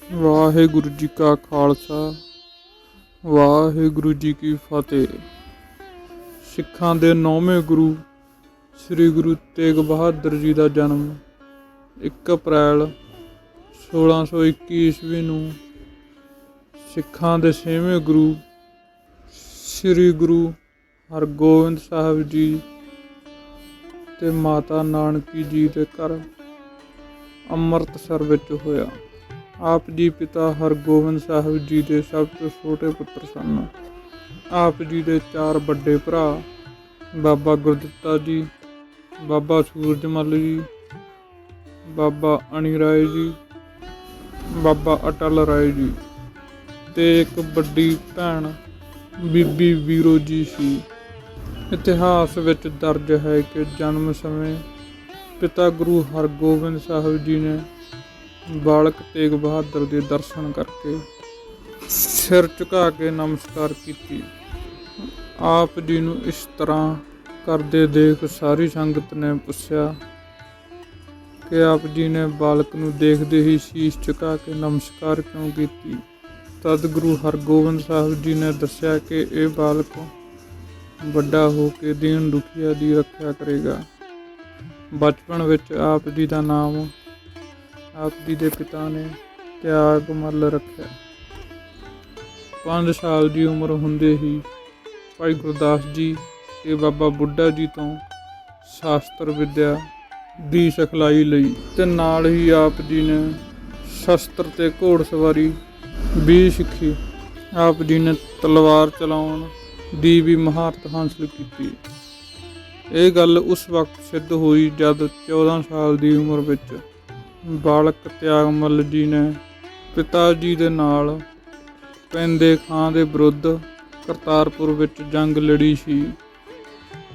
ਵਾਹਿਗੁਰੂ ਜੀ ਕਾ ਖਾਲਸਾ, ਵਾਹਿਗੁਰੂ ਜੀ ਕੀ ਫਤਿਹ। ਸਿੱਖਾਂ ਦੇ 9ਵੇਂ ਗੁਰੂ ਸ੍ਰੀ ਗੁਰੂ ਤੇਗ ਬਹਾਦਰ ਜੀ ਦਾ ਜਨਮ 1 ਅਪ੍ਰੈਲ 1621 ਈਸਵੀ ਨੂੰ ਸਿੱਖਾਂ ਦੇ 6ਵੇਂ ਗੁਰੂ ਸ੍ਰੀ ਗੁਰੂ ਹਰਗੋਬਿੰਦ ਸਾਹਿਬ ਜੀ ਤੇ ਮਾਤਾ ਨਾਨਕੀ ਜੀ ਦੇ ਘਰ ਅੰਮ੍ਰਿਤਸਰ ਵਿੱਚ ਹੋਇਆ। ਆਪ ਜੀ ਪਿਤਾ ਹਰਗੋਬਿੰਦ ਸਾਹਿਬ ਜੀ ਦੇ ਸਭ ਤੋਂ ਛੋਟੇ ਪੁੱਤਰ ਸਨ। ਆਪ ਜੀ ਦੇ 4 ਵੱਡੇ ਭਰਾ ਬਾਬਾ ਗੁਰਦਿੱਤਾ ਜੀ, ਬਾਬਾ ਸੂਰਜਮਲ ਜੀ, ਬਾਬਾ ਅਣੀ ਰਾਏ ਜੀ, ਬਾਬਾ ਅਟਲ ਰਾਏ ਜੀ ਤੇ ਇੱਕ ਵੱਡੀ ਭੈਣ ਬੀਬੀ ਵੀਰੋ ਜੀ ਸੀ। ਇਤਿਹਾਸ ਵਿੱਚ ਦਰਜ ਹੈ ਕਿ ਜਨਮ ਸਮੇਂ ਪਿਤਾ ਗੁਰੂ ਹਰਗੋਬਿੰਦ ਸਾਹਿਬ ਜੀ ਨੇ ਬਾਲਕ ਤੇਗ ਬਹਾਦਰ ਦੇ ਦਰਸ਼ਨ ਕਰਕੇ ਸਿਰ ਝੁਕਾ ਕੇ ਨਮਸਕਾਰ ਕੀਤੀ। ਆਪ ਜੀ ਨੂੰ ਇਸ ਤਰ੍ਹਾਂ ਕਰਦੇ ਦੇਖ ਸਾਰੀ ਸੰਗਤ ਨੇ ਪੁੱਛਿਆ ਕਿ ਆਪ ਜੀ ਨੇ ਬਾਲਕ ਨੂੰ ਦੇਖਦੇ ਹੀ ਸ਼ੀਸ਼ ਝੁਕਾ ਕੇ ਨਮਸਕਾਰ ਕਿਉਂ ਕੀਤੀ। ਤਦ ਗੁਰੂ ਹਰਗੋਬਿੰਦ ਸਾਹਿਬ ਜੀ ਨੇ ਦੱਸਿਆ ਕਿ ਇਹ ਬਾਲਕ ਵੱਡਾ ਹੋ ਕੇ ਦੀਨ ਦੁਖੀਆ ਦੀ ਰੱਖਿਆ ਕਰੇਗਾ। ਬਚਪਨ ਵਿੱਚ ਆਪ ਜੀ ਦਾ ਨਾਮ ਆਪ ਜੀ ਦੇ ਪਿਤਾ ਨੇ ਤਿਆਗ ਮੱਲ ਰੱਖਿਆ। 5 ਸਾਲ ਦੀ ਉਮਰ ਹੁੰਦੇ ਹੀ ਭਾਈ ਗੁਰਦਾਸ ਜੀ ਤੇ ਬਾਬਾ ਬੁੱਢਾ ਜੀ ਤੋਂ ਸ਼ਾਸਤਰ ਵਿਦਿਆ ਦੀ ਸਿਖਲਾਈ ਲਈ ਤੇ ਨਾਲ ਹੀ ਆਪ ਜੀ ਨੇ ਸ਼ਸਤਰ ਤੇ ਘੋੜਸਵਾਰੀ ਵੀ ਸਿੱਖੀ। ਆਪ ਜੀ ਨੇ ਤਲਵਾਰ ਚਲਾਉਣ ਦੀ ਵੀ ਮਹਾਰਤ ਹਾਸਲ ਕੀਤੀ। ਇਹ ਗੱਲ ਉਸ ਵਕਤ ਸਿੱਧ ਹੋਈ ਜਦ 14 ਸਾਲ ਦੀ ਉਮਰ ਵਿੱਚ ਬਾਲਕ ਤਿਆਗਮੱਲ ਜੀ ਨੇ ਪਿਤਾ ਜੀ ਦੇ ਨਾਲ ਪੈਂਦੇ ਖਾਂ ਦੇ ਵਿਰੁੱਧ ਕਰਤਾਰਪੁਰ ਵਿੱਚ ਜੰਗ ਲੜੀ ਸੀ।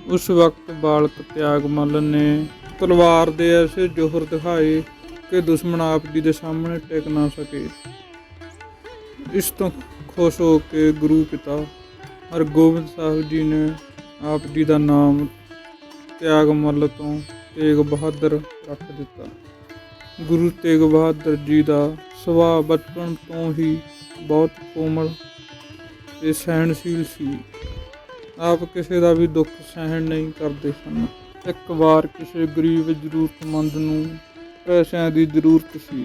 ਉਸ ਵਕਤ ਬਾਲਕ ਤਿਆਗਮੱਲ ਨੇ ਤਲਵਾਰ ਦੇ ਐਸੇ ਜੋਹਰ ਦਿਖਾਏ ਕਿ ਦੁਸ਼ਮਣ ਆਪ ਜੀ ਦੇ ਸਾਹਮਣੇ ਟਿਕ ਨਾ ਸਕੇ। ਇਸ ਤੋਂ ਖੁਸ਼ ਹੋ ਕੇ ਗੁਰੂ ਪਿਤਾ ਹਰਗੋਬਿੰਦ ਸਾਹਿਬ ਜੀ ਨੇ ਆਪ ਜੀ ਦਾ ਨਾਮ ਤਿਆਗਮੱਲ ਤੋਂ ਤੇਗ ਬਹਾਦਰ ਰੱਖ ਦਿੱਤਾ। ਗੁਰੂ ਤੇਗ ਬਹਾਦਰ ਜੀ ਦਾ ਸੁਭਾਅ ਬਚਪਨ ਤੋਂ ਹੀ ਬਹੁਤ ਕੋਮਲ ਤੇ ਸਹਿਣਸ਼ੀਲ ਸੀ। ਆਪ ਕਿਸੇ ਦਾ ਵੀ ਦੁੱਖ ਸਹਿਣ ਨਹੀਂ ਕਰਦੇ ਸਨ। ਇੱਕ ਵਾਰ ਕਿਸੇ ਗਰੀਬ ਜ਼ਰੂਰਤਮੰਦ ਨੂੰ ਪੈਸਿਆਂ ਦੀ ਜ਼ਰੂਰਤ ਸੀ।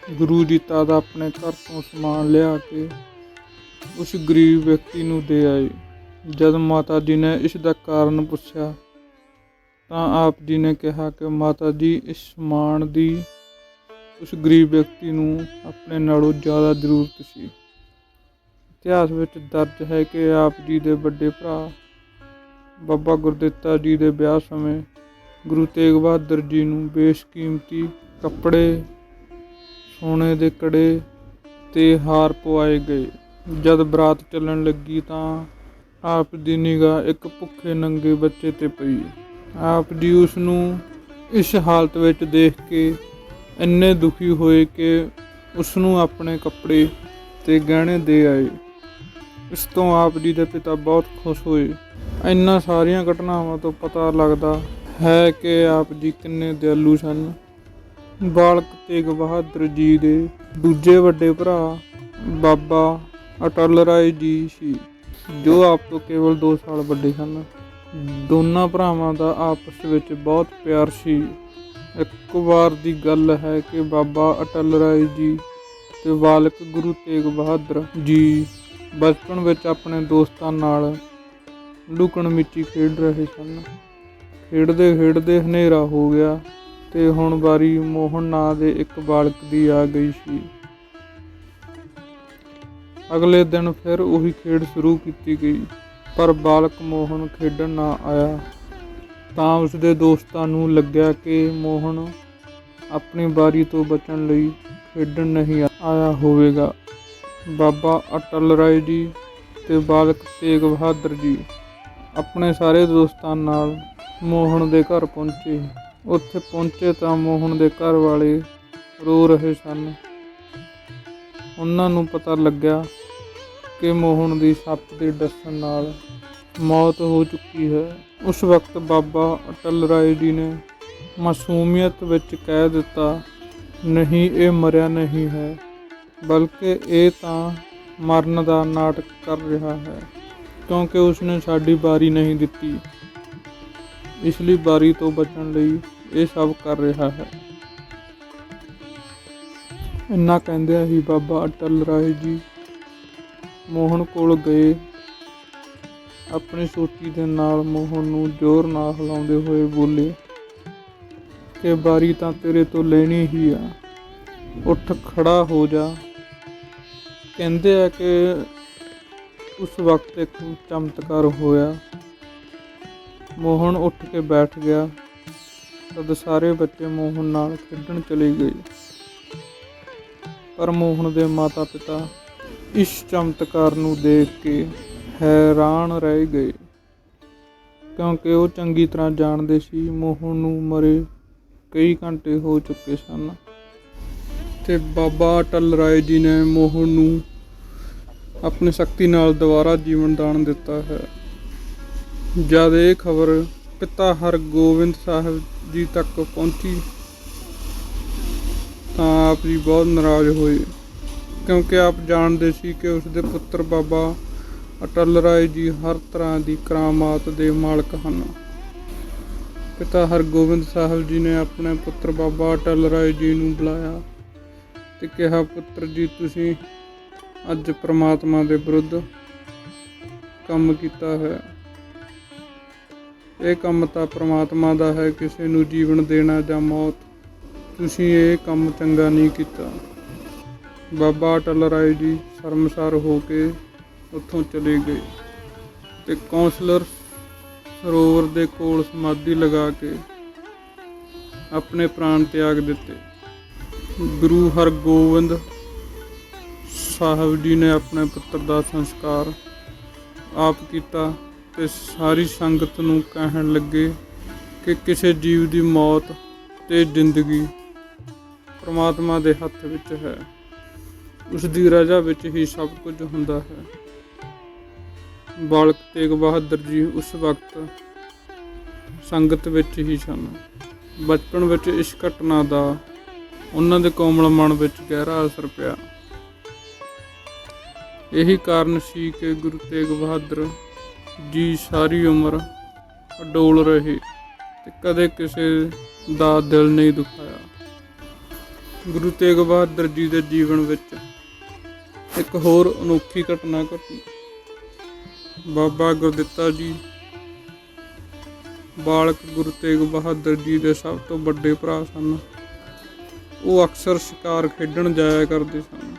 ਗੁਰੂ ਜੀ ਤਦ ਆਪਣੇ ਘਰ ਤੋਂ ਸਮਾਨ ਲਿਆ ਕੇ ਉਸ ਗਰੀਬ ਵਿਅਕਤੀ ਨੂੰ ਦੇ ਆਏ। ਜਦ ਮਾਤਾ ਜੀ ਨੇ ਇਸ ਦਾ ਕਾਰਨ ਪੁੱਛਿਆ ਤਾਂ ਆਪ ਜੀ ਨੇ ਕਿਹਾ ਕਿ ਮਾਤਾ ਜੀ, ਇਸ ਸਮਾਨ ਦੀ ਉਸ ਗਰੀਬ ਵਿਅਕਤੀ ਨੂੰ ਆਪਣੇ ਨਾਲੋਂ ਜ਼ਿਆਦਾ ਜ਼ਰੂਰਤ ਸੀ। ਇਤਿਹਾਸ ਵਿੱਚ ਦਰਜ ਹੈ ਕਿ ਆਪ ਜੀ ਦੇ ਵੱਡੇ ਭਰਾ ਬਾਬਾ ਗੁਰਦਿੱਤਾ ਜੀ ਦੇ ਵਿਆਹ ਸਮੇਂ ਗੁਰੂ ਤੇਗ ਬਹਾਦਰ ਜੀ ਨੂੰ ਬੇਸ਼ਕੀਮਤੀ ਕੱਪੜੇ, ਸੋਨੇ ਦੇ ਕੜੇ ਤੇ ਹਾਰ ਪਵਾਏ ਗਏ। ਜਦ ਬਰਾਤ ਚੱਲਣ ਲੱਗੀ ਤਾਂ ਆਪ ਦੀ ਨਿਗਾਹ ਇੱਕ ਭੁੱਖੇ ਨੰਗੇ ਬੱਚੇ ਤੇ ਪਈ। ਆਪ ਜੀ ਉਸ ਨੂੰ ਇਸ ਹਾਲਤ ਵਿੱਚ ਦੇਖ ਕੇ ਇੰਨੇ ਦੁਖੀ ਹੋਏ ਕਿ ਉਸ ਨੂੰ ਆਪਣੇ ਕੱਪੜੇ ਤੇ ਗਹਿਣੇ ਦੇ ਆਏ। ਇਸ ਤੋਂ ਆਪ ਜੀ ਦੇ ਪਿਤਾ ਬਹੁਤ ਖੁਸ਼ ਹੋਏ। ਇਹਨਾਂ ਸਾਰੀਆਂ ਘਟਨਾਵਾਂ ਤੋਂ ਪਤਾ ਲੱਗਦਾ ਹੈ ਕਿ ਆਪ ਜੀ ਕਿੰਨੇ ਦਿਆਲੂ ਸਨ। ਬਾਲਕ ਤੇਗ ਬਹਾਦਰ ਜੀ ਦੇ ਦੂਜੇ ਵੱਡੇ ਭਰਾ ਬਾਬਾ ਅਟਲ ਰਾਏ ਜੀ ਸੀ, ਜੋ ਆਪ ਤੋਂ ਕੇਵਲ 2 ਸਾਲ ਵੱਡੇ ਸਨ। ਦੋਨਾਂ ਭਰਾਵਾਂ ਦਾ ਆਪਸ ਵਿੱਚ ਬਹੁਤ ਪਿਆਰ ਸੀ। ਇੱਕ ਵਾਰ ਦੀ ਗੱਲ ਹੈ ਕਿ ਬਾਬਾ ਅਟਲ ਰਾਏ ਜੀ ਤੇ ਬਾਲਕ ਗੁਰੂ ਤੇਗ ਬਹਾਦਰ ਜੀ ਬਚਪਨ ਵਿੱਚ ਆਪਣੇ ਦੋਸਤਾਂ ਨਾਲ ਲੁਕਣ ਮਿਚੀ ਖੇਡ ਰਹੇ ਸਨ। ਖੇਡਦੇ ਖੇਡਦੇ ਹਨੇਰਾ ਹੋ ਗਿਆ ਤੇ ਹੁਣ ਵਾਰੀ ਮੋਹਨ ਨਾਂ ਦੇ ਇੱਕ ਬਾਲਕ ਦੀ ਆ ਗਈ ਸੀ। ਅਗਲੇ ਦਿਨ ਫਿਰ ਉਹੀ ਖੇਡ ਸ਼ੁਰੂ ਕੀਤੀ ਗਈ, ਪਰ ਬਾਲਕ ਮੋਹਨ ਖੇਡਣ ਨਾ ਆਇਆ ਤਾਂ ਉਸਦੇ ਦੋਸਤਾਂ ਨੂੰ ਲੱਗਿਆ ਕਿ ਮੋਹਨ ਆਪਣੀ ਵਾਰੀ ਤੋਂ ਬਚਣ ਲਈ ਖੇਡਣ ਨਹੀਂ ਆਇਆ ਹੋਵੇਗਾ। ਬਾਬਾ ਅਟਲ ਰਾਏ ਜੀ ਤੇ ਬਾਲਕ ਤੇਗ ਬਹਾਦਰ ਜੀ ਆਪਣੇ ਸਾਰੇ ਦੋਸਤਾਂ ਨਾਲ ਮੋਹਨ ਦੇ ਘਰ ਪਹੁੰਚੇ। ਉੱਥੇ ਪਹੁੰਚੇ ਤਾਂ ਮੋਹਨ ਦੇ ਘਰ ਵਾਲੇ ਰੋ ਰਹੇ ਸਨ। ਉਹਨਾਂ ਨੂੰ ਪਤਾ ਲੱਗਿਆ ਕਿ ਮੋਹਨ ਦੀ ਸੱਪ ਦੇ ਡਸਣ ਨਾਲ ਮੌਤ ਹੋ ਚੁੱਕੀ ਹੈ। ਉਸ ਵਕਤ ਬਾਬਾ ਅਟਲ ਰਾਏ ਜੀ ਨੇ ਮਾਸੂਮੀਅਤ ਵਿੱਚ ਕਹਿ ਦਿੱਤਾ ਨਹੀਂ, ਇਹ ਮਰਿਆ ਨਹੀਂ ਹੈ, ਬਲਕਿ ਇਹ ਤਾਂ ਮਰਨ ਦਾ ਨਾਟਕ ਕਰ ਰਿਹਾ ਹੈ, ਕਿਉਂਕਿ ਉਸਨੇ ਸਾਡੀ ਬਾਰੀ ਨਹੀਂ ਦਿੱਤੀ। ਇਸ ਲਈ ਬਾਰੀ ਤੋਂ ਬਚਣ ਲਈ ਇਹ ਸਭ ਕਰ ਰਿਹਾ ਹੈ। ਇੰਨਾ ਕਹਿੰਦਿਆਂ ਹੀ ਬਾਬਾ ਅਟਲ ਰਾਏ ਜੀ ਮੋਹਨ ਕੋਲ ਗਏ। ਆਪਣੀ ਸੋਟੀ ਦੇ ਨਾਲ ਮੋਹਨ ਨੂੰ ਜ਼ੋਰ ਨਾਲ ਹਿਲਾਉਂਦੇ ਹੋਏ ਬੋਲੇ ਕਿ ਬਾਰੀ ਤਾਂ ਤੇਰੇ ਤੋਂ ਲੈਣੀ ਹੀ ਆ, ਉੱਠ ਖੜਾ ਹੋ ਜਾ। ਕਹਿੰਦੇ ਆ ਕਿ ਉਸ ਵਕਤ ਇੱਕ ਚਮਤਕਾਰ ਹੋਇਆ। ਮੋਹਨ ਉੱਠ ਕੇ ਬੈਠ ਗਿਆ। ਤਦ ਸਾਰੇ ਬੱਚੇ ਮੋਹਨ ਨਾਲ ਖੇਡਣ ਚਲੇ ਗਏ, ਪਰ ਮੋਹਨ ਦੇ ਮਾਤਾ ਪਿਤਾ ਇਸ ਚਮਤਕਾਰ ਨੂੰ ਦੇਖ ਕੇ ਹੈਰਾਨ ਰਹਿ ਗਏ, ਕਿਉਂਕਿ ਉਹ ਚੰਗੀ ਤਰ੍ਹਾਂ ਜਾਣਦੇ ਸੀ ਮੋਹਨ ਨੂੰ ਮਰੇ ਕਈ ਘੰਟੇ ਹੋ ਚੁੱਕੇ ਸਨ ਤੇ ਬਾਬਾ ਅਟਲ ਰਾਏ ਜੀ ਨੇ ਮੋਹਨ ਨੂੰ ਆਪਣੀ ਸ਼ਕਤੀ ਨਾਲ ਦੁਬਾਰਾ ਜੀਵਨ ਦਾਨ ਦਿੱਤਾ ਹੈ। ਜਦ ਇਹ ਖਬਰ ਪਿਤਾ ਹਰਗੋਬਿੰਦ ਸਾਹਿਬ ਜੀ ਤੱਕ ਪਹੁੰਚੀ ਤਾਂ ਆਪ ਜੀ ਬਹੁਤ ਨਾਰਾਜ਼ ਹੋਏ, ਕਿਉਂਕਿ ਆਪ ਜਾਣਦੇ ਸੀ ਕਿ ਉਸਦੇ ਪੁੱਤਰ ਬਾਬਾ ਅਟਲ ਰਾਏ ਜੀ ਹਰ ਤਰ੍ਹਾਂ ਦੀ ਕਰਾਮਾਤ ਦੇ ਮਾਲਕ ਹਨ। ਪਿਤਾ ਹਰਗੋਬਿੰਦ ਸਾਹਿਬ ਜੀ ਨੇ ਆਪਣੇ ਪੁੱਤਰ ਬਾਬਾ ਅਟਲ ਰਾਏ ਜੀ ਨੂੰ ਬੁਲਾਇਆ ਤੇ ਕਿਹਾ, ਪੁੱਤਰ ਜੀ, ਤੁਸੀਂ ਅੱਜ ਪ੍ਰਮਾਤਮਾ ਦੇ ਵਿਰੁੱਧ ਕੰਮ ਕੀਤਾ ਹੈ। ਇਹ ਕੰਮ ਤਾਂ ਪ੍ਰਮਾਤਮਾ ਦਾ ਹੈ, ਕਿਸੇ ਨੂੰ ਜੀਵਨ ਦੇਣਾ ਜਾਂ ਮੌਤ। ਤੁਸੀਂ ਇਹ ਕੰਮ ਚੰਗਾ ਨਹੀਂ ਕੀਤਾ। ਬਾਬਾ ਅਟਲ ਰਾਏ ਜੀ ਸ਼ਰਮਸਾਰ ਹੋ ਕੇ ਉੱਥੋਂ ਚਲੇ ਗਏ ਤੇ ਕੌਂਸਲਰ ਸਰੋਵਰ ਦੇ ਕੋਲ ਸਮਾਧੀ ਲਗਾ ਕੇ ਆਪਣੇ ਪ੍ਰਾਣ ਤਿਆਗ ਦਿੱਤੇ। ਗੁਰੂ ਹਰਗੋਬਿੰਦ ਸਾਹਿਬ ਜੀ ਨੇ ਆਪਣੇ ਪੁੱਤਰ ਦਾ ਸੰਸਕਾਰ ਆਪ ਕੀਤਾ ਤੇ ਸਾਰੀ ਸੰਗਤ ਨੂੰ ਕਹਿਣ ਲੱਗੇ ਕਿ ਕਿਸੇ ਜੀਵ ਦੀ ਮੌਤ ਤੇ ਜ਼ਿੰਦਗੀ ਪ੍ਰਮਾਤਮਾ ਦੇ ਹੱਥ ਵਿੱਚ ਹੈ। ਉਸ ਦੀ ਰਜ਼ਾ ਵਿੱਚ ਹੀ ਸਭ ਕੁਝ ਹੁੰਦਾ ਹੈ। ਬਾਲਕ ਤੇਗ ਬਹਾਦਰ ਜੀ ਉਸ ਵਕਤ ਸੰਗਤ ਵਿੱਚ ਹੀ ਸਨ। ਬਚਪਨ ਵਿੱਚ ਇਸ ਘਟਨਾ ਦਾ ਉਹਨਾਂ ਦੇ ਕੋਮਲ ਮਨ ਵਿੱਚ ਗਹਿਰਾ ਅਸਰ ਪਿਆ। ਇਹੀ ਕਾਰਨ ਸੀ ਕਿ ਗੁਰੂ ਤੇਗ ਬਹਾਦਰ ਜੀ ਸਾਰੀ ਉਮਰ ਅਡੋਲ ਰਹੇ ਤੇ ਕਦੇ ਕਿਸੇ ਦਾ ਦਿਲ ਨਹੀਂ ਦੁਖਾਇਆ। ਗੁਰੂ ਤੇਗ ਬਹਾਦਰ ਜੀ ਦੇ ਜੀਵਨ ਵਿੱਚ ਇੱਕ ਹੋਰ ਅਨੋਖੀ ਘਟਨਾ ਘਟੀ। ਬਾਬਾ ਗੁਰਦਿੱਤਾ ਜੀ ਬਾਲਕ ਗੁਰੂ ਤੇਗ ਬਹਾਦਰ ਜੀ ਦੇ ਸਭ ਤੋਂ ਵੱਡੇ ਭਰਾ ਸਨ। ਉਹ ਅਕਸਰ ਸ਼ਿਕਾਰ ਖੇਡਣ ਜਾਇਆ ਕਰਦੇ ਸਨ।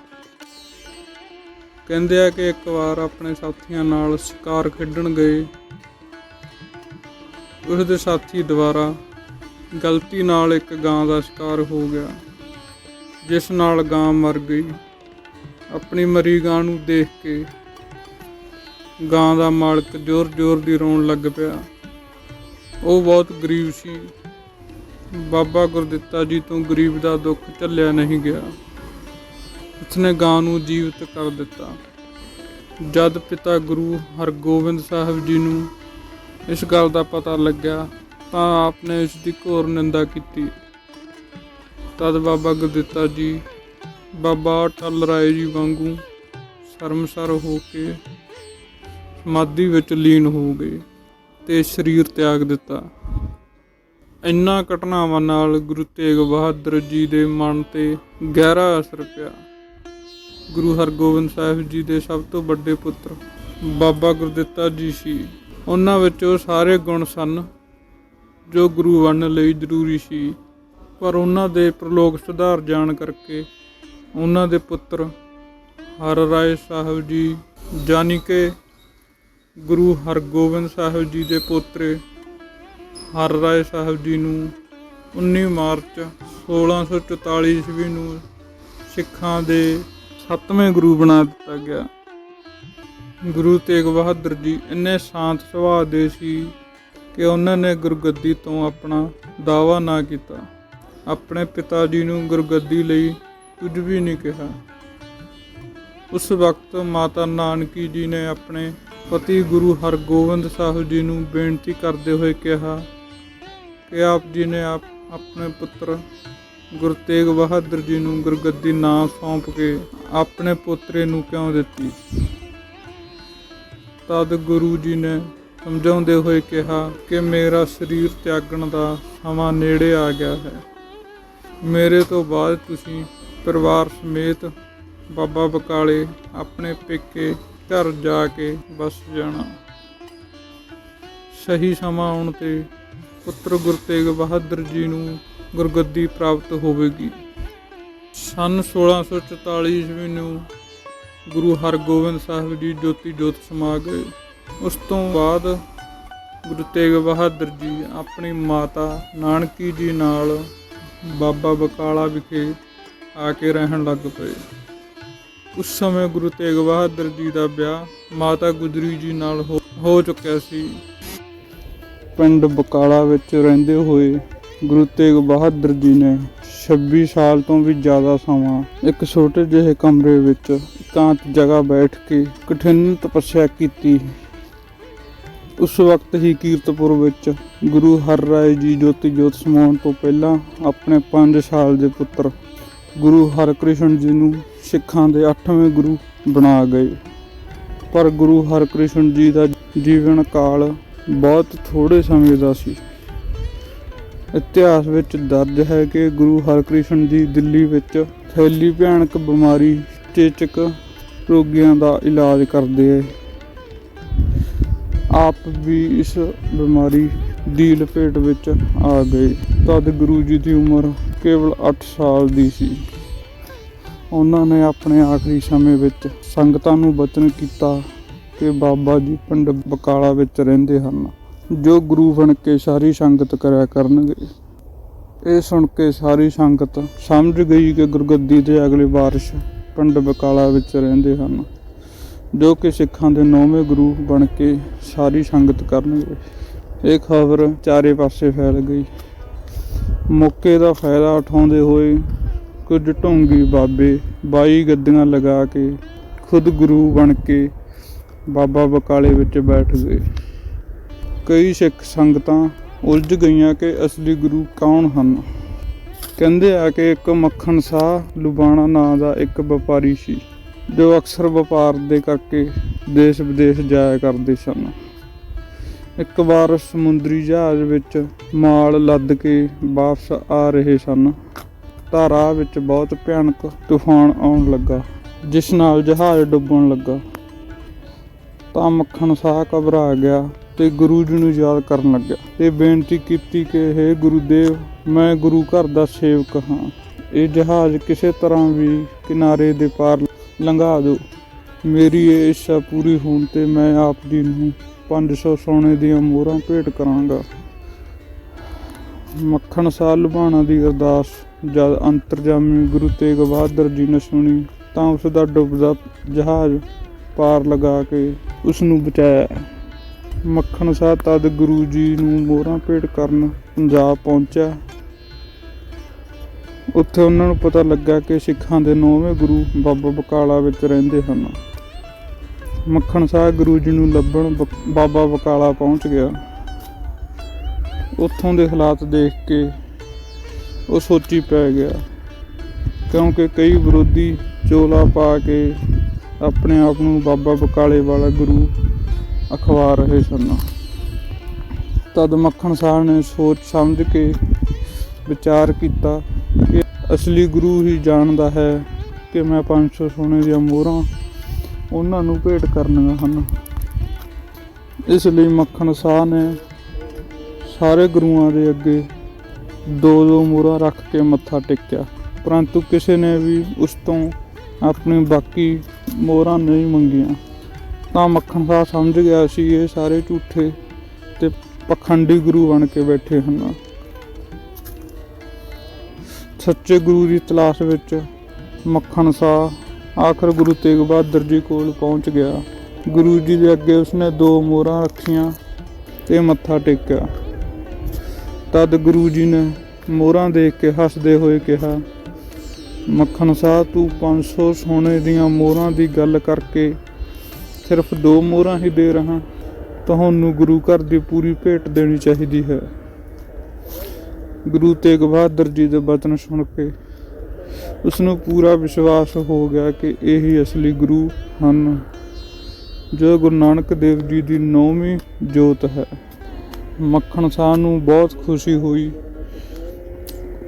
ਕਹਿੰਦੇ ਆ ਕਿ ਇੱਕ ਵਾਰ ਆਪਣੇ ਸਾਥੀਆਂ ਨਾਲ ਸ਼ਿਕਾਰ ਖੇਡਣ ਗਏ। ਉਸ ਦੇ ਸਾਥੀ ਦੁਆਰਾ ਗਲਤੀ ਨਾਲ ਇੱਕ ਗਾਂ ਦਾ ਸ਼ਿਕਾਰ ਹੋ ਗਿਆ, ਜਿਸ ਨਾਲ ਗਾਂ ਮਰ ਗਈ। ਆਪਣੀ ਮਰੀ ਗਾਂ ਨੂੰ ਦੇਖ ਕੇ ਗਾਂ ਦਾ ਮਾਲਕ ਜ਼ੋਰ-ਜ਼ੋਰ ਦੀ ਰੋਣ ਲੱਗ ਪਿਆ। ਉਹ ਬਹੁਤ ਗਰੀਬ ਸੀ। ਬਾਬਾ ਗੁਰਦਿੱਤਾ ਜੀ ਤੋਂ ਗਰੀਬ ਦਾ ਦੁੱਖ ਝੱਲਿਆ ਨਹੀਂ ਗਿਆ। ਉਸਨੇ ਗਾਂ ਨੂੰ ਜੀਵਤ ਕਰ ਦਿੱਤਾ। ਜਦ ਪਿਤਾ ਗੁਰੂ ਹਰਗੋਬਿੰਦ ਸਾਹਿਬ ਜੀ ਨੂੰ ਇਸ ਗੱਲ ਦਾ ਪਤਾ ਲੱਗਿਆ ਤਾਂ ਆਪ ਨੇ ਇਸ ਦੀ ਘੋਰ ਨਿੰਦਾ ਕੀਤੀ। ਤਦ ਬਾਬਾ ਗੁਰਦਿੱਤਾ ਜੀ ਬਾਬਾ ਅਟਲ ਰਾਏ ਜੀ ਵਾਂਗੂ ਸ਼ਰਮਸਾਰ ਹੋ ਕੇ ਸਮਾਧੀ ਵਿੱਚ ਲੀਨ ਹੋ ਗਏ ਤੇ ਸਰੀਰ ਤਿਆਗ ਦਿੱਤਾ। ਇਨ੍ਹਾਂ ਘਟਨਾਵਾਂ ਨਾਲ ਗੁਰੂ ਤੇਗ ਬਹਾਦਰ ਜੀ ਦੇ ਮਨ ਤੇ ਗਹਿਰਾ ਅਸਰ ਪਿਆ। ਗੁਰੂ ਹਰਗੋਬਿੰਦ ਸਾਹਿਬ ਜੀ ਦੇ ਸਭ ਤੋਂ ਵੱਡੇ ਪੁੱਤਰ ਬਾਬਾ ਗੁਰਦਿੱਤਾ ਜੀ ਸੀ। ਉਹਨਾਂ ਵਿੱਚ ਉਹ ਸਾਰੇ ਗੁਣ ਸਨ ਜੋ ਗੁਰੂ ਬਣਨ ਲਈ ਜ਼ਰੂਰੀ ਸੀ, ਪਰ ਉਹਨਾਂ ਦੇ ਪ੍ਰਲੋਕ ਸੁਧਾਰ ਜਾਣ ਕਰਕੇ ਉਹਨਾਂ ਦੇ ਪੁੱਤਰ ਹਰ ਰਾਏ ਸਾਹਿਬ ਜੀ, ਜਾਨੀ ਕਿ ਗੁਰੂ ਹਰਗੋਬਿੰਦ ਸਾਹਿਬ ਜੀ ਦੇ ਪੋਤਰੇ ਹਰ ਰਾਏ ਸਾਹਿਬ ਜੀ ਨੂੰ 19 ਮਾਰਚ 1644 ਈਸਵੀ ਨੂੰ ਸਿੱਖਾਂ ਦੇ 7ਵੇਂ ਗੁਰੂ ਬਣਾ ਦਿੱਤਾ ਗਿਆ। ਗੁਰੂ ਤੇਗ ਬਹਾਦਰ ਜੀ ਇੰਨੇ ਸ਼ਾਂਤ ਸੁਭਾਅ ਦੇ ਸੀ ਕਿ ਉਹਨਾਂ ਨੇ ਗੁਰਗੱਦੀ ਤੋਂ ਆਪਣਾ ਦਾਅਵਾ ਨਾ ਕੀਤਾ। ਆਪਣੇ ਪਿਤਾ ਜੀ ਨੂੰ ਗੁਰਗੱਦੀ ਲਈ ਕੁਝ ਵੀ ਨਹੀਂ ਕਿਹਾ। ਉਸ ਵਕਤ ਮਾਤਾ ਨਾਨਕੀ ਜੀ ਨੇ ਆਪਣੇ ਪਤੀ ਗੁਰੂ ਹਰਗੋਬਿੰਦ ਸਾਹਿਬ ਜੀ ਨੂੰ ਬੇਨਤੀ ਕਰਦੇ ਹੋਏ ਕਿਹਾ ਕਿ ਆਪ ਜੀ ਨੇ ਆਪਣੇ ਪੁੱਤਰ ਗੁਰੂ ਤੇਗ ਬਹਾਦਰ ਜੀ ਨੂੰ ਗੁਰਗੱਦੀ ਨਾ ਸੌਂਪ ਕੇ ਆਪਣੇ ਪੋਤਰੇ ਨੂੰ ਕਿਉਂ ਦਿੱਤੀ। ਤਦ ਗੁਰੂ ਜੀ ਨੇ ਸਮਝਾਉਂਦੇ ਹੋਏ ਕਿਹਾ ਕਿ ਮੇਰਾ ਸਰੀਰ ਤਿਆਗਣ ਦਾ ਸਮਾਂ ਨੇੜੇ ਆ ਗਿਆ ਹੈ। ਮੇਰੇ ਤੋਂ ਬਾਅਦ ਤੁਸੀਂ ਪਰਿਵਾਰ ਸਮੇਤ ਬਾਬਾ ਬਕਾਲੇ ਆਪਣੇ ਪੇਕੇ ਘਰ ਜਾ ਕੇ ਵਸ ਜਾਣਾ। ਸਹੀ ਸਮਾਂ ਆਉਣ 'ਤੇ ਪੁੱਤਰ ਗੁਰੂ ਤੇਗ ਬਹਾਦਰ ਜੀ ਨੂੰ ਗੁਰਗੱਦੀ ਪ੍ਰਾਪਤ ਹੋਵੇਗੀ। ਸੰਨ 1644 ਈਸਵੀ ਨੂੰ ਗੁਰੂ ਹਰਗੋਬਿੰਦ ਸਾਹਿਬ ਜੀ ਜੋਤੀ ਜੋਤ ਸਮਾ ਗਏ। ਉਸ ਤੋਂ ਬਾਅਦ ਗੁਰੂ ਤੇਗ ਬਹਾਦਰ ਜੀ ਆਪਣੀ ਮਾਤਾ ਨਾਨਕੀ ਜੀ ਨਾਲ ਬਾਬਾ ਬਕਾਲਾ ਵਿਖੇ ਆ ਕੇ ਰਹਿਣ ਲੱਗ ਪਏ। ਉਸ ਸਮੇਂ ਗੁਰੂ ਤੇਗ ਬਹਾਦਰ ਜੀ ਦਾ ਵਿਆਹ ਮਾਤਾ ਗੁਜਰੀ ਜੀ ਨਾਲ ਹੋ ਚੁੱਕਿਆ ਸੀ। ਪਿੰਡ ਬਕਾਲਾ ਵਿੱਚ ਰਹਿੰਦੇ ਹੋਏ ਗੁਰੂ ਤੇਗ ਬਹਾਦਰ ਜੀ ਨੇ 26 ਸਾਲ ਤੋਂ ਵੀ ਜ਼ਿਆਦਾ ਸਮਾਂ ਇੱਕ ਛੋਟੇ ਜਿਹੇ ਕਮਰੇ ਵਿੱਚ ਇਕਾਂਤ ਜਗ੍ਹਾ ਬੈਠ ਕੇ ਕਠਿਨ ਤਪੱਸਿਆ ਕੀਤੀ। ਉਸ ਵਕਤ ਹੀ ਕੀਰਤਪੁਰ ਵਿੱਚ ਗੁਰੂ ਹਰਿਰਾਏ ਜੀ ਜੋਤੀ ਜੋਤ ਸਮਾਉਣ ਤੋਂ ਪਹਿਲਾਂ ਆਪਣੇ 5 ਸਾਲ ਦੇ ਪੁੱਤਰ ਗੁਰੂ ਹਰਕ੍ਰਿਸ਼ਨ ਜੀ ਨੂੰ ਸਿੱਖਾਂ ਦੇ 8ਵੇਂ ਗੁਰੂ ਬਣਾ ਗਏ। ਪਰ ਗੁਰੂ ਹਰਕ੍ਰਿਸ਼ਨ ਜੀ ਦਾ ਜੀਵਨ ਕਾਲ ਬਹੁਤ ਥੋੜ੍ਹੇ ਸਮੇਂ ਦਾ ਸੀ। ਇਤਿਹਾਸ ਵਿੱਚ ਦਰਜ ਹੈ ਕਿ ਗੁਰੂ ਹਰਕ੍ਰਿਸ਼ਨ ਜੀ ਦਿੱਲੀ ਵਿੱਚ ਫੈਲੀ ਭਿਆਨਕ ਬਿਮਾਰੀ ਚੇਚਕ ਰੋਗੀਆਂ ਦਾ ਇਲਾਜ ਕਰਦੇ ਆਪ ਵੀ ਇਸ ਬਿਮਾਰੀ ਦੀ ਲਪੇਟ ਵਿੱਚ ਆ ਗਏ। ਤਦ ਗੁਰੂ ਜੀ ਦੀ ਉਮਰ ਕੇਵਲ 8 ਸਾਲ ਦੀ ਸੀ। ਉਹਨਾਂ ਨੇ ਆਪਣੇ ਆਖਰੀ ਸਮੇਂ ਵਿੱਚ ਸੰਗਤਾਂ ਨੂੰ ਬਚਨ ਕੀਤਾ ਕਿ ਬਾਬਾ ਜੀ ਪਿੰਡ ਬਕਾਲਾ ਵਿੱਚ ਰਹਿੰਦੇ ਹਨ, ਜੋ ਗੁਰੂ ਬਣ ਕੇ ਸਾਰੀ ਸੰਗਤ ਕਰਿਆ ਕਰਨਗੇ। ਇਹ ਸੁਣ ਕੇ ਸਾਰੀ ਸੰਗਤ ਸਮਝ ਗਈ ਕਿ ਗੁਰਗੱਦੀ ਦੇ ਅਗਲੇ ਵਾਰਿਸ ਪਿੰਡ ਬਕਾਲਾ ਵਿੱਚ ਰਹਿੰਦੇ ਹਨ, ਜੋ ਕਿ ਸਿੱਖਾਂ ਦੇ 9ਵੇਂ ਗੁਰੂ ਬਣ ਕੇ ਸਾਰੀ ਸੰਗਤ ਕਰਨਗੇ। ਇਹ ਖਬਰ ਚਾਰੇ ਪਾਸੇ ਫੈਲ ਗਈ। ਮੌਕੇ ਦਾ ਫਾਇਦਾ ਉਠਾਉਂਦੇ ਹੋਏ ਕੁਝ ਢੋਂਗੀ ਬਾਬੇ 22 ਗੱਦੀਆਂ ਲਗਾ ਕੇ ਖੁਦ ਗੁਰੂ ਬਣ ਕੇ ਬਾਬਾ ਬਕਾਲੇ ਵਿੱਚ ਬੈਠ ਗਏ। ਕਈ ਸਿੱਖ ਸੰਗਤਾਂ ਉਲਝ ਗਈਆਂ ਕਿ ਅਸਲੀ ਗੁਰੂ ਕੌਣ ਹਨ। ਕਹਿੰਦੇ ਆ ਕਿ ਇੱਕ ਮੱਖਣ ਸਾਹ ਲੁਬਾਣਾ ਨਾਂ ਦਾ ਇੱਕ ਵਪਾਰੀ ਸੀ, ਜੋ ਅਕਸਰ ਵਪਾਰ ਦੇ ਕਰਕੇ ਦੇਸ਼ ਵਿਦੇਸ਼ ਜਾਇਆ ਕਰਦੇ ਸਨ। ਇੱਕ ਵਾਰ ਸਮੁੰਦਰੀ ਜਹਾਜ਼ ਵਿੱਚ ਮਾਲ ਲੱਦ ਕੇ ਵਾਪਸ ਆ ਰਹੇ ਸਨ ਤਾਂ ਰਾਹ ਵਿੱਚ ਬਹੁਤ ਭਿਆਨਕ ਤੂਫਾਨ ਆਉਣ ਲੱਗਾ, ਜਿਸ ਨਾਲ ਜਹਾਜ਼ ਡੁੱਬਣ ਲੱਗਾ। ਤਾਂ ਮੱਖਣ ਸਾਹ ਘਬਰਾ ਗਿਆ ਤੇ ਗੁਰੂ ਜੀ ਨੂੰ ਯਾਦ ਕਰਨ ਲੱਗਿਆ ਤੇ ਬੇਨਤੀ ਕੀਤੀ ਕਿ ਹੇ ਗੁਰੂਦੇਵ, ਮੈਂ ਗੁਰੂ ਘਰ ਦਾ ਸੇਵਕ ਹਾਂ। ਇਹ ਜਹਾਜ਼ ਕਿਸੇ ਤਰ੍ਹਾਂ ਵੀ ਕਿਨਾਰੇ ਦੇ ਪਾਰ ਲੰਘਾ ਦਿਓ। ਮੇਰੀ ਇਹ ਇੱਛਾ ਪੂਰੀ ਹੋਣ 'ਤੇ ਮੈਂ ਆਪ ਜੀ ਨੂੰ 500 ਸੋਨੇ ਦੀਆਂ ਮੋਹਰਾਂ ਭੇਟ ਕਰਾਂਗਾ। ਮੱਖਣ ਸਾਹ ਲੁਬਾਣਾ ਦੀ ਅਰਦਾਸ ਜਦ ਅੰਤਰਜਾਮੀ ਗੁਰੂ ਤੇਗ ਬਹਾਦਰ ਜੀ ਨੇ ਸੁਣੀ ਤਾਂ ਉਸ ਦਾ ਡੁੱਬਦਾ ਜਹਾਜ਼ ਪਾਰ ਲਗਾ ਕੇ ਉਸ ਨੂੰ ਬਚਾਇਆ। ਮੱਖਣ ਸਾਹ ਤਦ ਗੁਰੂ ਜੀ ਨੂੰ ਮੋਹਰਾਂ ਭੇਟ ਕਰਨ ਪੰਜਾਬ ਪਹੁੰਚਿਆ। ਉੱਥੇ ਉਹਨਾਂ ਨੂੰ ਪਤਾ ਲੱਗਾ ਕਿ ਸਿੱਖਾਂ ਦੇ 9ਵੇਂ ਗੁਰੂ ਬਾਬਾ ਬਕਾਲਾ ਵਿੱਚ ਰਹਿੰਦੇ ਹਨ। ਮੱਖਣ ਸਾਹ ਗੁਰੂ ਜੀ ਨੂੰ ਲੱਭਣ ਬਾਬਾ ਬਕਾਲਾ ਪਹੁੰਚ ਗਿਆ। ਉੱਥੋਂ ਦੇ ਹਾਲਾਤ ਦੇਖ ਕੇ ਉਹ ਸੋਚੀ ਪੈ ਗਿਆ, ਕਿਉਂਕਿ ਕਈ ਵਿਰੋਧੀ ਚੋਲਾ ਪਾ ਕੇ ਆਪਣੇ ਆਪ ਨੂੰ ਬਾਬਾ ਬਕਾਲੇ ਵਾਲਾ ਗੁਰੂ ਅਖਵਾ ਰਹੇ ਸਨ। ਤਦ ਮੱਖਣ ਸਾਹ ਨੇ ਸੋਚ ਸਮਝ ਕੇ ਵਿਚਾਰ ਕੀਤਾ ਕਿ ਅਸਲੀ ਗੁਰੂ ਹੀ ਜਾਣਦਾ ਹੈ ਕਿ ਮੈਂ 500 ਸੋਨੇ ਦੀਆਂ ਮੋਹਰਾਂ ਉਹਨਾਂ ਨੂੰ ਭੇਟ ਕਰਨੀਆਂ ਹਨ। ਇਸ ਲਈ ਮੱਖਣ ਸਾਹ ਨੇ ਸਾਰੇ ਗੁਰੂਆਂ ਦੇ ਅੱਗੇ 2-2 ਮੋਹਰਾਂ ਰੱਖ ਕੇ ਮੱਥਾ ਟੇਕਿਆ, ਪਰੰਤੂ ਕਿਸੇ ਨੇ ਵੀ ਉਸ ਤੋਂ ਆਪਣੀ ਬਾਕੀ ਮੋਹਰਾਂ ਨਹੀਂ ਮੰਗੀਆਂ। ਤਾਂ ਮੱਖਣ ਸਾਹ ਸਮਝ ਗਿਆ ਸੀ ਇਹ ਸਾਰੇ ਝੂਠੇ ਤੇ ਪਖੰਡੀ ਗੁਰੂ ਬਣ ਕੇ ਬੈਠੇ ਹਨ। ਸੱਚੇ ਗੁਰੂ ਦੀ ਤਲਾਸ਼ ਵਿੱਚ ਮੱਖਣ ਸਾਹ ਆਖਰ ਗੁਰੂ ਤੇਗ ਬਹਾਦਰ ਜੀ ਕੋਲ ਪਹੁੰਚ ਗਿਆ। ਗੁਰੂ ਜੀ ਦੇ ਅੱਗੇ ਉਸਨੇ 2 ਮੋਹਰਾਂ ਰੱਖੀਆਂ ਤੇ ਮੱਥਾ ਟੇਕਿਆ। ਤਦ ਗੁਰੂ ਜੀ ਨੇ ਮੋਹਰਾਂ ਦੇਖ ਕੇ ਹੱਸਦੇ ਹੋਏ ਕਿਹਾ, ਮੱਖਣ ਸਾਹ, ਤੂੰ 500 ਸੋਨੇ ਦੀਆਂ ਮੋਹਰਾਂ ਦੀ ਗੱਲ ਕਰਕੇ ਸਿਰਫ 2 ਮੋਹਰਾਂ ਹੀ ਦੇ ਰਹਾ। ਤੁਹਾਨੂੰ ਗੁਰੂ ਘਰ ਦੀ ਪੂਰੀ ਭੇਟ ਦੇਣੀ ਚਾਹੀਦੀ ਹੈ। ਗੁਰੂ ਤੇਗ ਬਹਾਦਰ ਜੀ ਦੇ ਬਚਨ ਸੁਣ ਕੇ ਉਸ ਨੂੰ ਪੂਰਾ ਵਿਸ਼ਵਾਸ ਹੋ ਗਿਆ ਕਿ ਇਹੀ ਅਸਲੀ ਗੁਰੂ ਹਨ, ਜੋ ਗੁਰੂ ਨਾਨਕ ਦੇਵ ਜੀ ਦੀ 9ਵੀਂ ਜੋਤ ਹੈ। ਮੱਖਣ ਸ਼ਾਹ ਨੂੰ ਬਹੁਤ ਖੁਸ਼ੀ ਹੋਈ।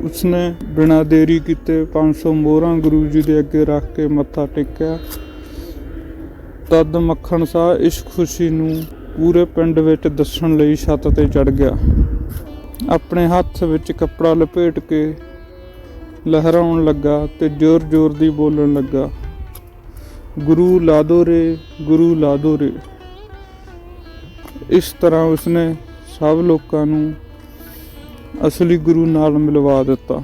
ਉਸਨੇ ਬਿਨਾਂ ਦੇਰੀ ਕੀਤੇ 500 ਮੋਹਰਾਂ ਗੁਰੂ ਜੀ ਦੇ ਅੱਗੇ ਰੱਖ ਕੇ ਮੱਥਾ ਟੇਕਿਆ। ਤਦ ਮੱਖਣ ਸ਼ਾਹ ਇਸ ਖੁਸ਼ੀ ਨੂੰ ਪੂਰੇ ਪਿੰਡ ਵਿੱਚ ਦੱਸਣ ਲਈ ਛੱਤ ਤੇ ਚੜ੍ਹ ਗਿਆ। ਆਪਣੇ ਹੱਥ ਵਿੱਚ ਕੱਪੜਾ ਲਪੇਟ ਕੇ ਲਹਿਰਾਉਣ ਲੱਗਾ ਤੇ ਜ਼ੋਰ-ਜ਼ੋਰ ਦੀ ਬੋਲਣ ਲੱਗਾ, ਗੁਰੂ ਲਾ ਦੋ ਰੇ, ਗੁਰੂ ਲਾ ਦੋ ਰੇ। ਇਸ ਤਰ੍ਹਾਂ ਉਸਨੇ ਸਭ ਲੋਕਾਂ ਨੂੰ ਅਸਲੀ ਗੁਰੂ ਨਾਲ ਮਿਲਵਾ ਦਿੱਤਾ।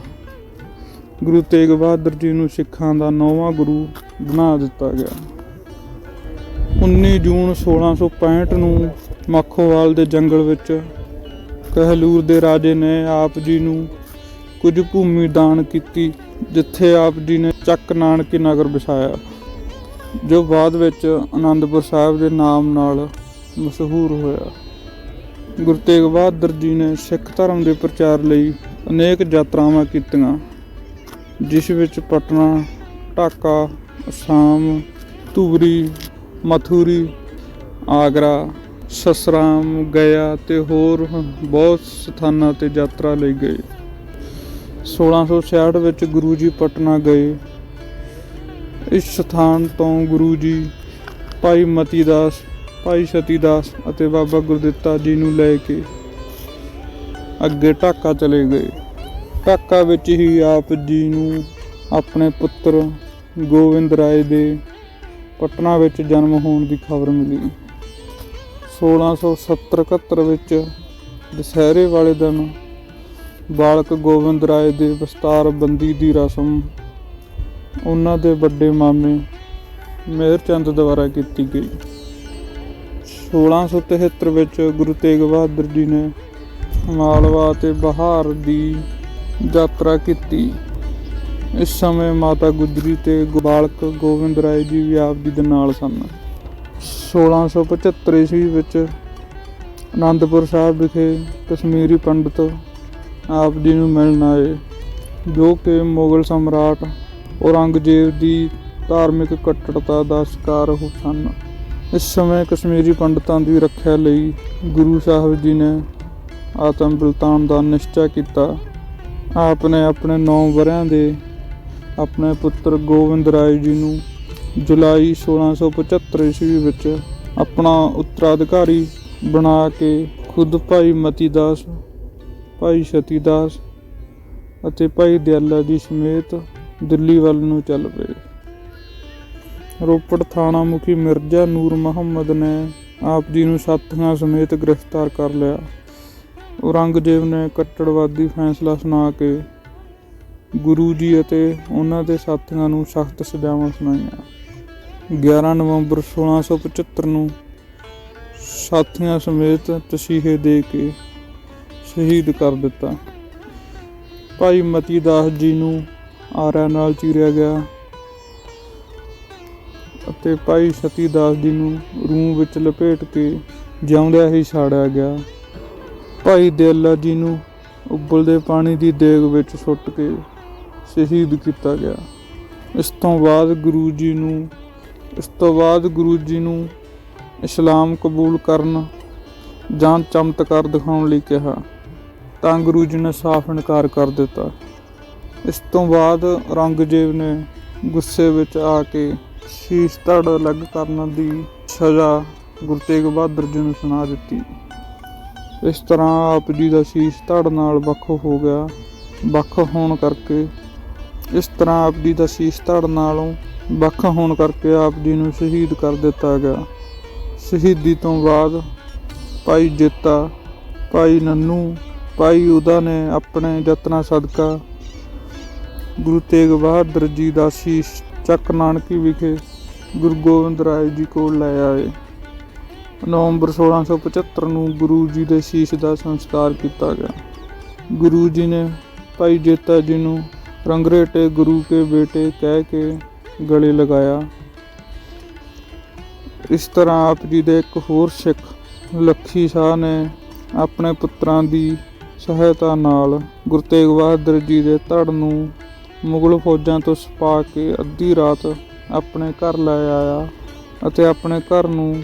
ਗੁਰੂ ਤੇਗ ਬਹਾਦਰ ਜੀ ਨੂੰ ਸਿੱਖਾਂ ਦਾ 9ਵਾਂ ਗੁਰੂ ਬਣਾ ਦਿੱਤਾ ਗਿਆ। 19 ਜੂਨ 1665 ਨੂੰ ਮੱਖੋਵਾਲ ਦੇ ਜੰਗਲ ਵਿੱਚ ਕਹਿਲੂਰ ਦੇ ਰਾਜੇ ਨੇ ਆਪ ਜੀ ਨੂੰ ਕੁਝ ਭੂਮੀ ਦਾਨ ਕੀਤੀ, ਜਿੱਥੇ ਆਪ ਜੀ ਨੇ ਚੱਕ ਨਾਨਕੀ ਨਗਰ ਵਸਾਇਆ, ਜੋ ਬਾਅਦ ਵਿੱਚ ਆਨੰਦਪੁਰ ਸਾਹਿਬ ਦੇ ਨਾਮ ਨਾਲ ਮਸ਼ਹੂਰ ਹੋਇਆ। ਗੁਰੂ ਤੇਗ ਬਹਾਦਰ ਜੀ ਨੇ ਸਿੱਖ ਧਰਮ ਦੇ ਪ੍ਰਚਾਰ ਲਈ ਅਨੇਕ ਯਾਤਰਾਵਾਂ ਕੀਤੀਆਂ, ਜਿਸ ਵਿੱਚ ਪਟਨਾ, ਢਾਕਾ, ਅਸਾਮ, ਧੂਬਰੀ, ਮਥੁਰੀ, ਆਗਰਾ, ਸਸਰਾਮ, ਗਿਆ ਤੇ ਹੋਰ ਬਹੁਤ ਸਥਾਨਾਂ ਤੇ ਯਾਤਰਾ ਲਈ ਗਏ। 1666 ਵਿੱਚ ਗੁਰੂ ਜੀ ਪਟਨਾ ਗਏ। ਇਸ ਸਥਾਨ ਤੋਂ ਗੁਰੂ ਜੀ ਭਾਈ ਮਤੀ ਦਾਸ, ਭਾਈ ਸਤੀ ਦਾਸ ਅਤੇ ਬਾਬਾ ਗੁਰਦਿੱਤਾ ਜੀ ਨੂੰ ਲੈ ਕੇ ਅੱਗੇ ਢਾਕਾ ਚਲੇ ਗਏ। ਢਾਕਾ ਵਿੱਚ ਹੀ ਆਪ ਜੀ ਨੂੰ ਆਪਣੇ ਪੁੱਤਰ ਗੋਬਿੰਦ ਰਾਏ ਦੇ ਪਟਨਾ ਵਿੱਚ ਜਨਮ ਹੋਣ ਦੀ ਖਬਰ ਮਿਲੀ। 1670-71 ਵਿੱਚ ਦੁਸਹਿਰੇ ਵਾਲੇ ਦਿਨ ਬਾਲਕ ਗੋਬਿੰਦ ਰਾਏ ਦੇ ਵਸਤਾਰਬੰਦੀ ਦੀ ਰਸਮ ਉਹਨਾਂ ਦੇ ਵੱਡੇ ਮਾਮੇ ਮੇਹਰ ਚੰਦ ਦੁਆਰਾ ਕੀਤੀ ਗਈ। 1673 ਵਿੱਚ ਗੁਰੂ ਤੇਗ ਬਹਾਦਰ ਜੀ ਨੇ ਮਾਲਵਾ ਤੇ ਬਿਹਾਰ ਦੀ ਯਾਤਰਾ ਕੀਤੀ। ਇਸ ਸਮੇਂ ਮਾਤਾ ਗੁਜਰੀ ਤੇ ਬਾਲਕ ਗੋਬਿੰਦ ਰਾਏ ਜੀ ਵੀ ਆਪ ਜੀ ਦੇ ਨਾਲ ਸਨ। 1675 ਈਸਵੀ ਵਿੱਚ ਆਨੰਦਪੁਰ ਸਾਹਿਬ ਵਿਖੇ ਕਸ਼ਮੀਰੀ ਪੰਡਤ ਆਪ ਜੀ ਨੂੰ ਮਿਲਣ ਆਏ, ਜੋ ਕਿ ਮੁਗਲ ਸਮਰਾਟ ਔਰੰਗਜ਼ੇਬ ਦੀ ਧਾਰਮਿਕ ਕੱਟੜਤਾ ਦਾ ਸ਼ਿਕਾਰ ਸਨ। ਇਸ ਸਮੇਂ ਕਸ਼ਮੀਰੀ ਪੰਡਤਾਂ ਦੀ ਰੱਖਿਆ ਲਈ ਗੁਰੂ ਸਾਹਿਬ ਜੀ ਨੇ ਆਤਮ ਬਲਿਦਾਨ ਦਾ ਨਿਸ਼ਚਾ ਕੀਤਾ। ਆਪ ਨੇ ਆਪਣੇ 9 ਵਰ੍ਹਿਆਂ ਦੇ ਆਪਣੇ ਪੁੱਤਰ ਗੋਬਿੰਦ ਰਾਏ ਜੀ ਨੂੰ ਜੁਲਾਈ 1675 ਈਸਵੀ ਵਿੱਚ ਆਪਣਾ ਉੱਤਰਾਧਿਕਾਰੀ ਬਣਾ ਕੇ ਖੁਦ ਭਾਈ ਮਤੀ ਦਾਸ, ਭਾਈ ਸਤੀ ਦਾਸ ਅਤੇ ਭਾਈ ਦਿਆਲਾ ਜੀ ਸਮੇਤ ਦਿੱਲੀ ਵੱਲ ਨੂੰ ਚੱਲ ਪਏ। ਰੋਪੜ ਥਾਣਾ ਮੁਖੀ ਮਿਰਜ਼ਾ ਨੂਰ ਮੁਹੰਮਦ ਨੇ ਆਪ ਜੀ ਨੂੰ ਸਾਥੀਆਂ ਸਮੇਤ ਗ੍ਰਿਫਤਾਰ ਕਰ ਲਿਆ। ਔਰੰਗਜ਼ੇਬ ਨੇ ਕੱਟੜਵਾਦੀ ਫੈਸਲਾ ਸੁਣਾ ਕੇ ਗੁਰੂ ਜੀ ਅਤੇ ਉਹਨਾਂ ਦੇ ਸਾਥੀਆਂ ਨੂੰ ਸਖਤ ਸਜ਼ਾਵਾਂ ਸੁਣਾਈਆਂ। 11 ਨਵੰਬਰ 1675 ਨੂੰ ਸਾਥੀਆਂ ਸਮੇਤ ਤਸੀਹੇ ਦੇ ਕੇ ਸ਼ਹੀਦ ਕਰ ਦਿੱਤਾ। ਭਾਈ ਮਤੀ ਦਾਸ ਜੀ ਨੂੰ ਆਰਿਆਂ ਨਾਲ ਚੀਰਿਆ ਗਿਆ ਅਤੇ ਭਾਈ ਸਤੀ ਦਾਸ ਜੀ ਨੂੰ ਰੂੰ ਵਿੱਚ ਲਪੇਟ ਕੇ ਜਿਉਂਦਿਆਂ ਹੀ ਸਾੜਿਆ ਗਿਆ। ਭਾਈ ਦਿਆਲਾ ਜੀ ਨੂੰ ਉਬਲਦੇ ਪਾਣੀ ਦੀ ਦੇਗ ਵਿੱਚ ਸੁੱਟ ਕੇ ਸ਼ਹੀਦ ਕੀਤਾ ਗਿਆ। ਇਸ ਤੋਂ ਬਾਅਦ ਗੁਰੂ ਜੀ ਨੂੰ ਇਸਲਾਮ ਕਬੂਲ ਕਰਨ ਜਾਂ ਚਮਤਕਾਰ ਦਿਖਾਉਣ ਲਈ ਕਿਹਾ, ਤਾਂ ਗੁਰੂ ਜੀ ਨੇ ਸਾਫ਼ ਇਨਕਾਰ ਕਰ ਦਿੱਤਾ। ਇਸ ਤੋਂ ਬਾਅਦ ਔਰੰਗਜ਼ੇਬ ਨੇ ਗੁੱਸੇ ਵਿੱਚ ਆ ਕੇ ਸ਼ੀਸ਼ ਧੜ ਅਲੱਗ ਕਰਨ ਦੀ ਸਜ਼ਾ ਗੁਰੂ ਤੇਗ ਬਹਾਦਰ ਜੀ ਨੂੰ ਸੁਣਾ ਦਿੱਤੀ। ਇਸ ਤਰ੍ਹਾਂ ਆਪ ਜੀ ਦਾ ਸ਼ੀਸ਼ ਧੜ ਨਾਲ ਵੱਖ ਹੋ ਗਿਆ। ਵੱਖ ਹੋਣ ਕਰਕੇ ਆਪ ਜੀ ਨੂੰ ਸ਼ਹੀਦ ਕਰ ਦਿੱਤਾ ਗਿਆ। ਸ਼ਹੀਦੀ ਤੋਂ ਬਾਅਦ ਭਾਈ ਜੇਤਾ, ਭਾਈ ਨੰਨੂ, ਭਾਈ ਉਦਾ ਨੇ ਆਪਣੇ ਯਤਨਾਂ ਸਦਕਾ ਗੁਰੂ ਤੇਗ ਬਹਾਦਰ ਜੀ ਦਾ ਸ਼ੀਸ਼ ਚੱਕ ਨਾਨਕੀ ਵਿਖੇ ਗੁਰੂ ਗੋਬਿੰਦ ਰਾਏ ਜੀ ਕੋਲ ਲੈ ਆਏ। ਨਵੰਬਰ 1675 ਨੂੰ ਗੁਰੂ ਜੀ ਦੇ ਸ਼ੀਸ਼ ਦਾ ਸੰਸਕਾਰ ਕੀਤਾ ਗਿਆ। ਗੁਰੂ ਜੀ ਨੇ ਭਾਈ ਜੇਤਾ ਜੀ ਨੂੰ ਰੰਗਰੇਟੇ ਗੁਰੂ ਕੇ ਬੇਟੇ ਕਹਿ ਕੇ ਗਲੇ ਲਗਾਇਆ। ਇਸ ਤਰ੍ਹਾਂ ਆਪ ਜੀ ਦੇ ਇੱਕ ਹੋਰ ਸਿੱਖ ਲੱਖੀ ਸ਼ਾਹ ਨੇ ਆਪਣੇ ਪੁੱਤਰਾਂ ਦੀ ਸਹਾਇਤਾ ਨਾਲ ਗੁਰੂ ਤੇਗ ਬਹਾਦਰ ਜੀ ਦੇ ਧੜ ਨੂੰ ਮੁਗਲ ਫੌਜਾਂ ਤੋਂ ਛੁਪਾ ਕੇ ਅੱਧੀ ਰਾਤ ਆਪਣੇ ਘਰ ਲੈ ਆਇਆ ਅਤੇ ਆਪਣੇ ਘਰ ਨੂੰ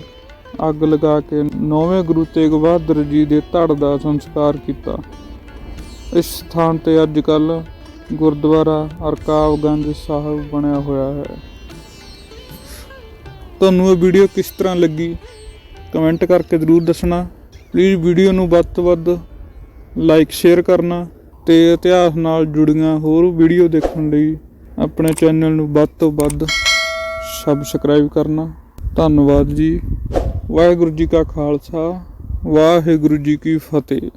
ਅੱਗ ਲਗਾ ਕੇ 9ਵੇਂ ਗੁਰੂ ਤੇਗ ਬਹਾਦਰ ਜੀ ਦੇ ਧੜ ਦਾ ਸੰਸਕਾਰ ਕੀਤਾ। ਇਸ ਸਥਾਨ ਤੇ ਅੱਜ ਕੱਲ੍ਹ ਗੁਰਦੁਆਰਾ ਰਕਾਬਗੰਜ ਸਾਹਿਬ ਬਣਿਆ ਹੋਇਆ ਹੈ। ਤੁਹਾਨੂੰ ਇਹ ਵੀਡੀਓ ਕਿਸ ਤਰ੍ਹਾਂ ਲੱਗੀ ਕਮੈਂਟ ਕਰਕੇ ਜ਼ਰੂਰ ਦੱਸਣਾ। ਪਲੀਜ਼ ਵੀਡੀਓ ਨੂੰ ਵੱਧ ਤੋਂ ਵੱਧ ਲਾਈਕ ਸ਼ੇਅਰ ਕਰਨਾ ਤੇ ਇਤਿਹਾਸ ਨਾਲ ਜੁੜੀਆਂ ਹੋਰ ਵੀਡੀਓ ਦੇਖਣ ਲਈ ਆਪਣੇ ਚੈਨਲ ਨੂੰ ਵੱਧ ਤੋਂ ਵੱਧ ਸਬਸਕ੍ਰਾਈਬ ਕਰਨਾ। ਧੰਨਵਾਦ ਜੀ। ਵਾਹਿਗੁਰੂ ਜੀ ਕਾ ਖਾਲਸਾ, ਵਾਹਿਗੁਰੂ ਜੀ ਕੀ ਫਤਿਹ।